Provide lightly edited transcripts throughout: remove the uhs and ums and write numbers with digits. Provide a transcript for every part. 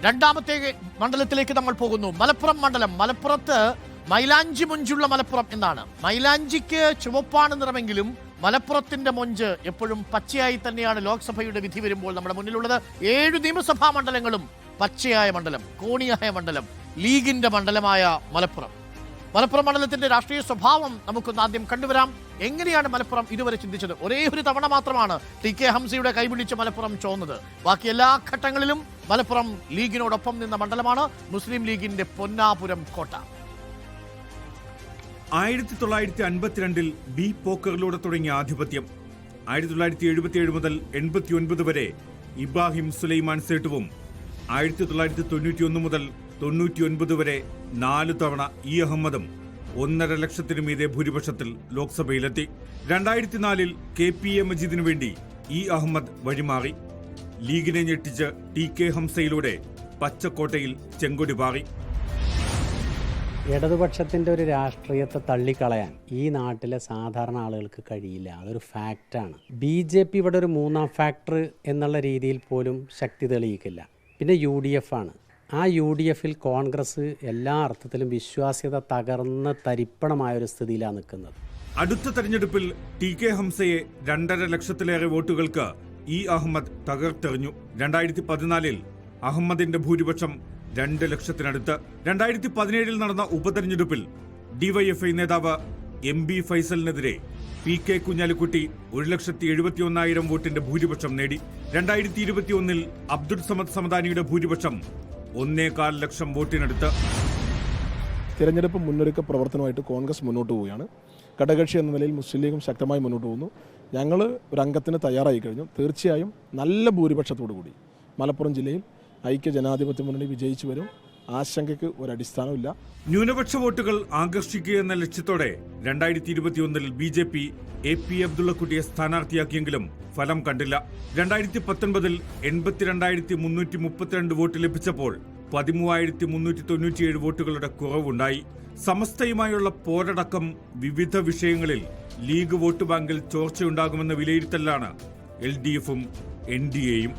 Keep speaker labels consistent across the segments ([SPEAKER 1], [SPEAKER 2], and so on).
[SPEAKER 1] രണ്ടാമത്തെ മണ്ഡലത്തിലേക്ക് നമ്മൾ പോകുന്നു. മലപ്പുറം മണ്ഡലം. മലപ്പുറത്ത് മൈലാഞ്ചി മൊഞ്ചുള്ള മലപ്പുറം എന്നാണ്. മൈലാഞ്ചിക്ക് ചുവപ്പാണ് നിറമെങ്കിലും മലപ്പുറത്തിന്റെ മൊഞ്ച് എപ്പോഴും പച്ചയായി തന്നെയാണ് ലോക്സഭയുടെ വിധി വരുമ്പോൾ നമ്മുടെ മുന്നിലുള്ളത്. 7 നിയമസഭാ മണ്ഡലങ്ങളും പച്ചയായ മണ്ഡലം, കോണിയായ മണ്ഡലം, ലീഗിന്റെ മണ്ഡലമായ മലപ്പുറം. മലപ്പുറം മണ്ഡലത്തിന്റെ രാഷ്ട്രീയ സ്വഭാവം നമുക്കൊന്ന് ആദ്യം കണ്ടുവരാം. എങ്ങനെയാണ് മലപ്പുറം ഇതുവരെ ചിന്തിച്ചത്? ഒരേ ഒരു തവണ മാത്രമാണ് ടി കെ ഹംസയുടെ കൈപിടിച്ച് മലപ്പുറം ചോന്നത്. ബാക്കി എല്ലാ ഘട്ടങ്ങളിലും മലപ്പുറം ലീഗിനോടൊപ്പം നിന്ന മണ്ഡലമാണ്. മുസ്ലിം ലീഗിന്റെ പൊന്നാപുരം കോട്ട.
[SPEAKER 2] 1952 ബി പോക്കറിലൂടെ തുടങ്ങിയ ആധിപത്യം 1977 മുതൽ 89 വരെ ഇബ്രാഹിം സുലൈമാൻ സേട്ടുവും 1991 മുതൽ 99 വരെ 4 തവണ ഇ അഹമ്മദും 1.5 ലക്ഷത്തിന് മീതെ ഭൂരിപക്ഷത്തിൽ ലോക്സഭയിലെത്തി. 2004 KPA മജീദിനു വേണ്ടി ഇ അഹമ്മദ് വഴിമാറി. ലീഗിനെ ഞെട്ടിച്ച് ടി കെ ഹംസയിലൂടെ പച്ചക്കോട്ടയിൽ ചെങ്കൊടി പാറി.
[SPEAKER 3] ഇടതുപക്ഷത്തിൻ്റെ ഒരു രാഷ്ട്രീയത്തെ തള്ളിക്കളയാൻ ഈ നാട്ടിലെ സാധാരണ ആളുകൾക്ക് കഴിയില്ല. അതൊരു ഫാക്റ്റാണ്. BJP ഇവിടെ ഒരു 3ാം ഫാക്ടർ എന്നുള്ള രീതിയിൽ പോലും ശക്തി തെളിയിക്കില്ല. പിന്നെ UDF ആണ്. ആ UDFൽ കോൺഗ്രസ് എല്ലാ അർത്ഥത്തിലും വിശ്വാസ്യത തകർന്ന് തരിപ്പണമായൊരു സ്ഥിതിയിലാണ് നിൽക്കുന്നത്.
[SPEAKER 2] അടുത്ത തെരഞ്ഞെടുപ്പിൽ ടി കെ ഹംസയെ 2.5 ലക്ഷത്തിലേറെ വോട്ടുകൾക്ക് ഇ അഹമ്മദ് തകർത്തെറിഞ്ഞു. 2014 അഹമ്മദിന്റെ ഭൂരിപക്ഷം 2 ലക്ഷത്തിനടുത്ത്. 2017 നടന്ന ഉപതെരഞ്ഞെടുപ്പിൽ DYFI നേതാവ് MB ഫൈസലിനെതിരെ PK കുഞ്ഞാലിക്കുട്ടി 1,71,000 വോട്ടിന്റെ ഭൂരിപക്ഷം നേടി. 2021 അബ്ദുൾ സമദ് സമദാനിയുടെ ഭൂരിപക്ഷം 1.25 ലക്ഷം വോട്ടിനടുത്ത്.
[SPEAKER 4] തിരഞ്ഞെടുപ്പ് മുന്നൊരുക്ക പ്രവർത്തനമായിട്ട് കോൺഗ്രസ് മുന്നോട്ട് പോവുകയാണ്. ഘടകകക്ഷി എന്ന നിലയിൽ മുസ്ലിം ലീഗും ശക്തമായി മുന്നോട്ട് പോകുന്നു. ഞങ്ങൾ ഒരു അംഗത്തിന് തയ്യാറായി കഴിഞ്ഞു. തീർച്ചയായും നല്ല ഭൂരിപക്ഷത്തോടു കൂടി മലപ്പുറം ജില്ലയിൽ ഐക്യ ജനാധിപത്യ മുന്നണി വിജയിച്ചു വരും. ആശങ്കയ്ക്ക് ഒരടിസ്ഥാനമില്ല.
[SPEAKER 2] ന്യൂനപക്ഷ വോട്ടുകൾ ആകർഷിക്കുക എന്ന ലക്ഷ്യത്തോടെ 2021 BJP AP അബ്ദുള്ളക്കുട്ടിയെ സ്ഥാനാർത്ഥിയാക്കിയെങ്കിലും ഫലം കണ്ടില്ല. 2019 82,332 വോട്ട് ലഭിച്ചപ്പോൾ 13,397 വോട്ടുകളുടെ കുറവുണ്ടായി. സമസ്തയുമായുള്ള പോരടക്കം വിവിധ വിഷയങ്ങളിൽ ലീഗ് വോട്ട് ബാങ്കിൽ ചോർച്ചയുണ്ടാകുമെന്ന വിലയിരുത്തലാണ് LDFും NDAയും.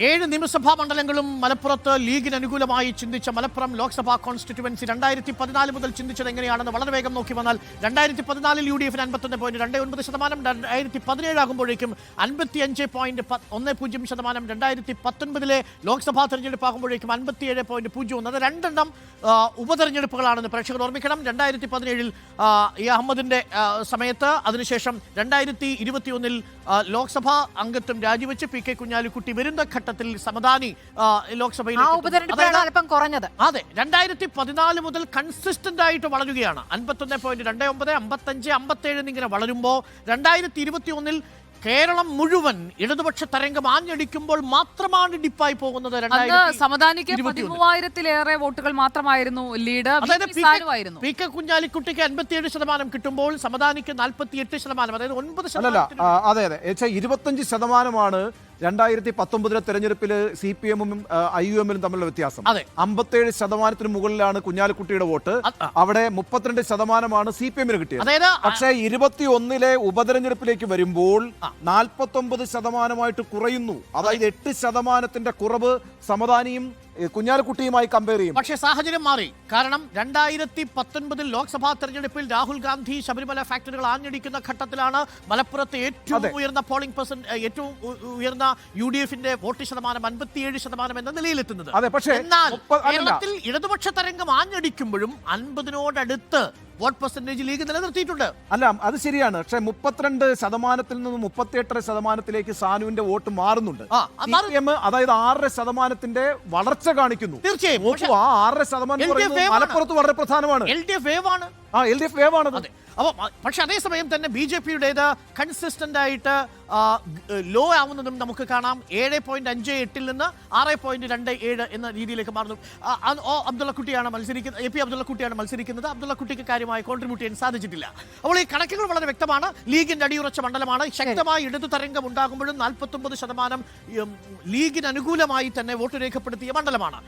[SPEAKER 1] 7 നിയമസഭാ മണ്ഡലങ്ങളും മലപ്പുറത്ത് ലീഗിന് അനുകൂലമായി ചിന്തിച്ച മലപ്പുറം ലോക്സഭാ കോൺസ്റ്റിറ്റ്യുവൻസി 2014 മുതൽ ചിന്തിച്ചത് എങ്ങനെയാണെന്ന് വളരെ വേഗം നോക്കി വന്നാൽ 2014 UDFിന് 51.29%, 2017 ആകുമ്പോഴേക്കും 55.10%, 2019 ലോക്സഭാ തെരഞ്ഞെടുപ്പ് ആകുമ്പോഴേക്കും 57.01%. അത് 2 ഉപതെരഞ്ഞെടുപ്പുകളാണെന്ന് പ്രേക്ഷകർ ഓർമ്മിക്കണം. 2017 ഇ അഹമ്മദിന്റെ സമയത്ത്, അതിനുശേഷം 2021 ലോക്സഭാ അംഗത്വം രാജിവെച്ച് PK കുഞ്ഞാലിക്കുട്ടി വരുന്ന ഘട്ടത്തിൽ സമദാനി ലോക്സഭയിൽ
[SPEAKER 5] കുറഞ്ഞത്.
[SPEAKER 1] അതെ, 2014 മുതൽ കൺസിസ്റ്റന്റ് ആയിട്ട് വളരുകയാണ്. 51.29, 55, 57 എന്നിങ്ങനെ വളരുമ്പോൾ 2021 കേരളം മുഴുവൻ ഇടതുപക്ഷ തരംഗം ആഞ്ഞടിക്കുമ്പോൾ മാത്രമാണ് ഡിപ്പായി പോകുന്നത്.
[SPEAKER 5] സമദാനിക്ക് 13,000-ലേറെ വോട്ടുകൾ മാത്രമായിരുന്നു ലീഡ്.
[SPEAKER 1] PK കുഞ്ഞാലിക്കുട്ടിക്ക് 57% കിട്ടുമ്പോൾ സമദാനിക്ക് 48%, അതായത് 9%.
[SPEAKER 6] അതെ 25% 2019 തെരഞ്ഞെടുപ്പിൽ CPM-ഉം IUM-ലും തമ്മിലുള്ള വ്യത്യാസം. 57% മുകളിലാണ് കുഞ്ഞാലിക്കുട്ടിയുടെ വോട്ട്. അവിടെ 32% CPM-ന് കിട്ടിയത്. പക്ഷേ 21 ഉപതെരഞ്ഞെടുപ്പിലേക്ക് വരുമ്പോൾ 49% കുറയുന്നു. അതായത് 8% കുറവ് സമദാനിയും കുഞ്ഞാലിക്കുട്ടിയുമായി കമ്പയർ ചെയ്യും.
[SPEAKER 1] പക്ഷേ സാഹചര്യം മാറി. കാരണം 2019 ലോക്സഭാ തെരഞ്ഞെടുപ്പിൽ രാഹുൽ ഗാന്ധി ശബരിമല ഫാക്ടറികൾ ആഞ്ഞടിക്കുന്ന ഘട്ടത്തിലാണ് മലപ്പുറത്ത് ഏറ്റവും ഉയർന്ന പോളിംഗ് ഏറ്റവും ഉയർന്ന UDFിന്റെ വോട്ട് ശതമാനം 57% എന്ന നിലയിലെത്തുന്നത്. എന്നാൽ കേരളത്തിൽ ഇടതുപക്ഷ തരംഗം ആഞ്ഞടിക്കുമ്പോഴും 50-നോടടുത്ത് വോട്ട് പെർസെന്റേജ് ലീഗ് നിലനിർത്തിയിട്ടുണ്ട്.
[SPEAKER 6] അല്ല, അത് ശരിയാണ്. പക്ഷേ 32% നിന്ന് 38% സാനുവിന്റെ വോട്ട് മാറുന്നുണ്ട്. അതായത് 6% വളർച്ച കാണിക്കുന്നു.
[SPEAKER 1] തീർച്ചയായും
[SPEAKER 6] ആ 6% മലപ്പുറത്ത് വളരെ പ്രധാനമാണ്.
[SPEAKER 1] LDF വേവ് ആണ്. അപ്പോൾ പക്ഷെ അതേസമയം തന്നെ BJPയുടേത് കൺസിസ്റ്റന്റ് ആയിട്ട് ലോ ആവുന്നതും നമുക്ക് കാണാം. 7.58 നിന്ന് 6.27 എന്ന രീതിയിലേക്ക് മാറുന്നു. അബ്ദുള്ളക്കുട്ടിയാണ് മത്സരിക്കുന്നത്. AP അബ്ദുള്ളക്കുട്ടിയാണ് മത്സരിക്കുന്നത്. അബ്ദുള്ളക്കുട്ടിക്ക് കാര്യമായി കോൺട്രിബ്യൂട്ട് ചെയ്യാൻ സാധിച്ചിട്ടില്ല. അപ്പോൾ ഈ കണക്കുകൾ വളരെ വ്യക്തമാണ്. ലീഗിന്റെ അടിയുറച്ച മണ്ഡലമാണ്. ശക്തമായ ഇടതു തരംഗം ഉണ്ടാകുമ്പോഴും 49% ലീഗിന് അനുകൂലമായി തന്നെ വോട്ട് രേഖപ്പെടുത്തിയ മണ്ഡലമാണ്.